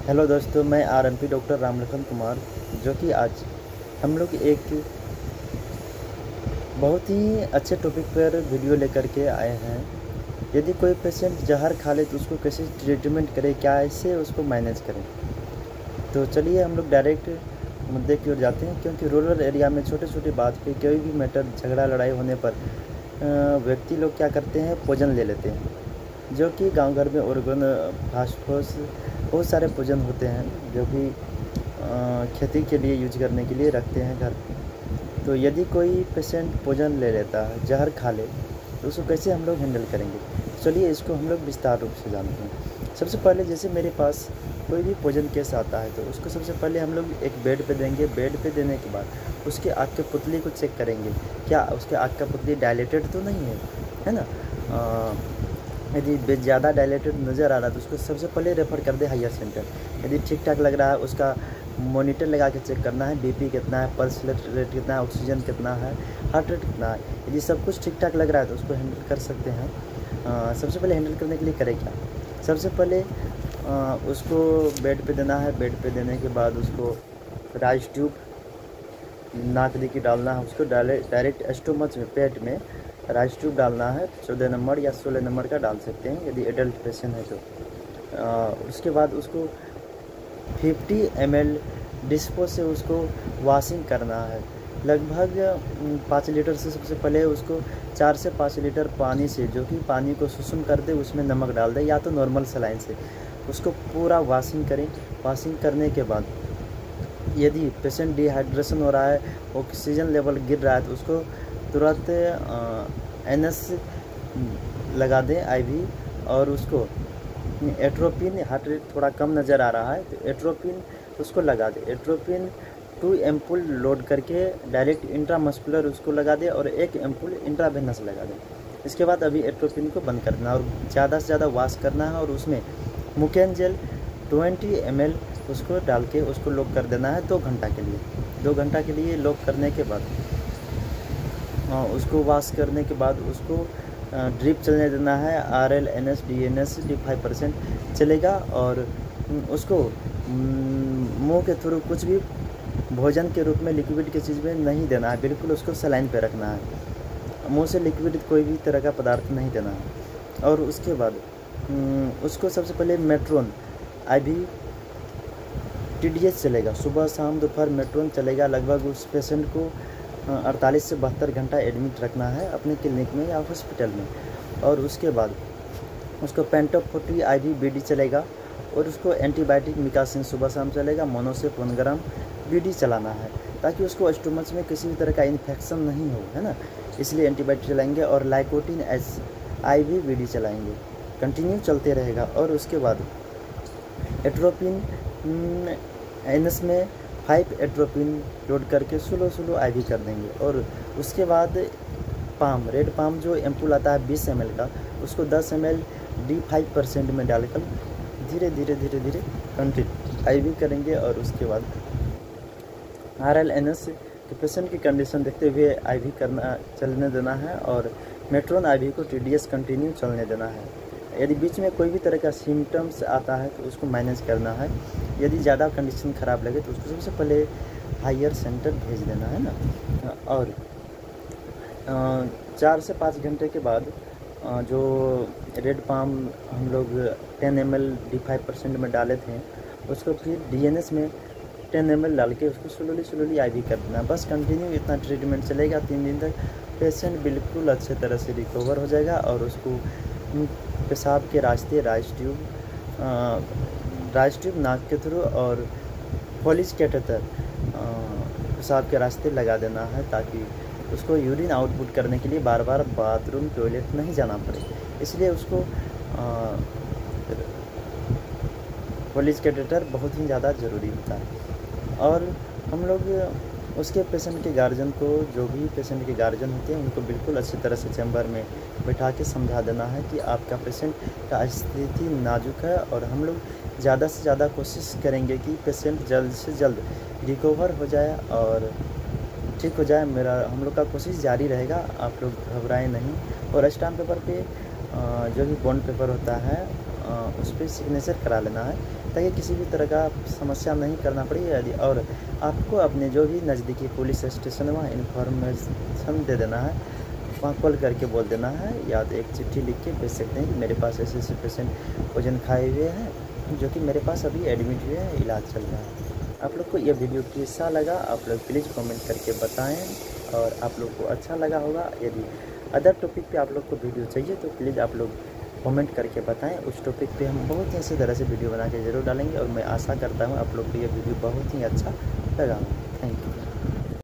Hello दोस्तों, मैं RMP doctor Ramlakhan Kumar, जो कि आज हम लोग एक बहुत ही अच्छे टॉपिक पर वीडियो लेकर के आए हैं। यदि कोई पेशेंट जहर खा ले तो उसको कैसे ट्रीटमेंट करें, क्या ऐसे उसको मैनेज करें। तो चलिए हम लोग डायरेक्ट मुद्दे की ओर जाते हैं, क्योंकि रूरल एरिया में छोटे छोटे बात पे कोई भी मैटर झगड़ा लड़ाई होने पर व्यक्ति लोग क्या करते हैं, भोजन ले लेते हैं, जो कि गांव घर में ऑर्गन फास्फोरस बहुत सारे भोजन होते हैं जो कि खेती के लिए यूज करने के लिए रखते हैं घर पे। तो यदि कोई पेशेंट भोजन ले लेता है, जहर खा ले, तो उसको कैसे हम लोग हैंडल करेंगे। चलिए इसको हम लोग विस्तार रूप से जानते हैं। सबसे पहले जैसे मेरे पास कोई भी भोजन केस आता है तो उसको सबसे पहले हम लोग एक बेड पे देंगे। बेड पे देने के बाद उसके आँख के पुतली को चेक करेंगे, क्या उसके आँख का पुतली डायलेटेड तो नहीं है ना। यदि ज़्यादा डायलेटेड नज़र आ रहा है तो उसको सबसे पहले रेफ़र कर दे हायर सेंटर। यदि ठीक ठाक लग रहा है, उसका मॉनिटर लगा के चेक करना है, बीपी कितना है, पल्स रेट कितना है, ऑक्सीजन कितना है, हार्ट रेट कितना है। यदि सब कुछ ठीक ठाक लग रहा है तो उसको हैंडल कर सकते हैं। सबसे पहले हैंडल करने के लिए करें क्या, सबसे पहले उसको बेड पे देना है। बेड पे देने के बाद उसको राइस ट्यूब नाक की डालना है, उसको डायरेक्ट स्टोमच में, पेट में राइस ट्यूब डालना है। 14 नंबर या 16 नंबर का डाल सकते हैं यदि एडल्ट पेशेंट है तो। उसके बाद उसको 50 ml डिस्पो से उसको वॉशिंग करना है। लगभग 5 लीटर से सबसे पहले उसको 4 से 5 लीटर पानी से, जो कि पानी को सुसुम कर दे, उसमें नमक डाल दे या तो नॉर्मल सलाइन से उसको पूरा वॉशिंग करें। वॉशिंग करने के बाद यदि पेशेंट डिहाइड्रेशन हो रहा है, ऑक्सीजन लेवल गिर रहा है, तो उसको तुरंत NS लगा दें IV, और उसको एट्रोपिन, हार्ट रेट थोड़ा कम नज़र आ रहा है तो एट्रोपिन उसको लगा दें। एट्रोपिन 2 एम्पुल लोड करके डायरेक्ट इंट्रामस्कुलर उसको लगा दें और 1 एम्पुल इंट्रावेनस लगा दें। इसके बाद अभी एट्रोपिन को बंद कर देना और ज़्यादा से ज़्यादा वॉश करना है, और उसमें मुकेन जेल 20 ml उसको डाल के उसको लॉक कर देना है 2 घंटा के लिए। 2 घंटा के लिए लॉक करने के बाद उसको वॉश करने के बाद उसको ड्रिप चलने देना है। RL NS DNS D5% चलेगा, और उसको मुंह के थ्रू कुछ भी भोजन के रूप में लिक्विड की चीज़ में नहीं देना है, बिल्कुल उसको सलाइन पे रखना है। मुंह से लिक्विड कोई भी तरह का पदार्थ नहीं देना है। और उसके बाद उसको सबसे पहले मेट्रोन IV TDS चलेगा, सुबह शाम दोपहर मेट्रोन चलेगा। लगभग उस पेशेंट को 48 से 72 घंटा एडमिट रखना है अपने क्लिनिक में या हॉस्पिटल में। और उसके बाद उसको पेंटोप 40 IV BD चलेगा, और उसको एंटीबायोटिक मिकासिन सुबह शाम चलेगा। मोनोसेफ 1 ग्राम BD चलाना है, ताकि उसको स्टोमच में किसी भी तरह का इन्फेक्शन नहीं हो, है ना, इसलिए एंटीबायोटिक चलाएंगे। और लाइकोटिन IV BD चलाएंगे, कंटिन्यू चलते रहेगा। और उसके बाद एट्रोपिन NS में 5 एट्रोपिन लोड करके स्लो IV कर देंगे। और उसके बाद रेड पाम जो एम्पुल आता है 20 ml का, उसको 10 ml D5% में डालकर धीरे धीरे कंटिन्यू IV करेंगे। और उसके बाद RL NS के पेशेंट की कंडीशन देखते हुए IV करना चलने देना है, और मेट्रोन IV को TDS कंटिन्यू चलने देना है। यदि बीच में कोई भी तरह का सिम्टम्स आता है तो उसको मैनेज करना है। यदि ज़्यादा कंडीशन ख़राब लगे तो उसको सबसे पहले हायर सेंटर भेज देना है ना। और 4 से 5 घंटे के बाद जो रेड पाम हम लोग 10 ml D5% में डाले थे, उसको फिर DNS में 10 ml डाल के उसको स्लोली IV कर देना। बस कंटिन्यू इतना ट्रीटमेंट चलेगा 3 दिन तक। पेशेंट बिल्कुल अच्छे तरह से रिकवर हो जाएगा, और उसको पेशाब के रास्ते राइस ट्यूब नाक के थ्रू और पॉलिश कैटेटर पेशाब के रास्ते लगा देना है, ताकि उसको यूरिन आउटपुट करने के लिए बार बार बाथरूम टॉयलेट नहीं जाना पड़े। इसलिए उसको पॉलिश कैटेटर बहुत ही ज़्यादा ज़रूरी होता है। और हम लोग उसके पेशेंट के गार्जियन को, जो भी पेशेंट के गार्जियन होते हैं, उनको बिल्कुल अच्छी तरह से चैम्बर में बैठा के समझा देना है कि आपका पेशेंट का स्थिति नाजुक है, और हम लोग ज़्यादा से ज़्यादा कोशिश करेंगे कि पेशेंट जल्द से जल्द रिकवर हो जाए और ठीक हो जाए। हम लोग का कोशिश जारी रहेगा, आप लोग घबराएं नहीं। और स्टाम्प पेपर पे जो भी बॉन्ड पेपर होता है उस पर सिग्नेचर करा लेना है, ताकि किसी भी तरह का समस्या नहीं करना पड़े। यदि और आपको अपने जो भी नज़दीकी पुलिस स्टेशन वहाँ इन्फॉर्मेशन दे देना है, वहाँ कॉल करके बोल देना है, या तो एक चिट्ठी लिख के भेज सकते हैं कि मेरे पास ऐसे ऐसे पेशेंट वजन खाए हुए हैं जो कि मेरे पास अभी एडमिट हुए हैं, इलाज चल रहा है। आप लोग को यह वीडियो कैसा लगा आप लोग प्लीज़ कमेंट करके बताएं, और आप लोग को अच्छा लगा होगा। यदि अदर टॉपिक पे आप लोग को वीडियो चाहिए तो प्लीज़ आप लोग कमेंट करके बताएं। उस टॉपिक पे हम बहुत ही अच्छी तरह से वीडियो बना के ज़रूर डालेंगे, और मैं आशा करता हूँ आप लोग को यह वीडियो बहुत ही अच्छा लगा होगा।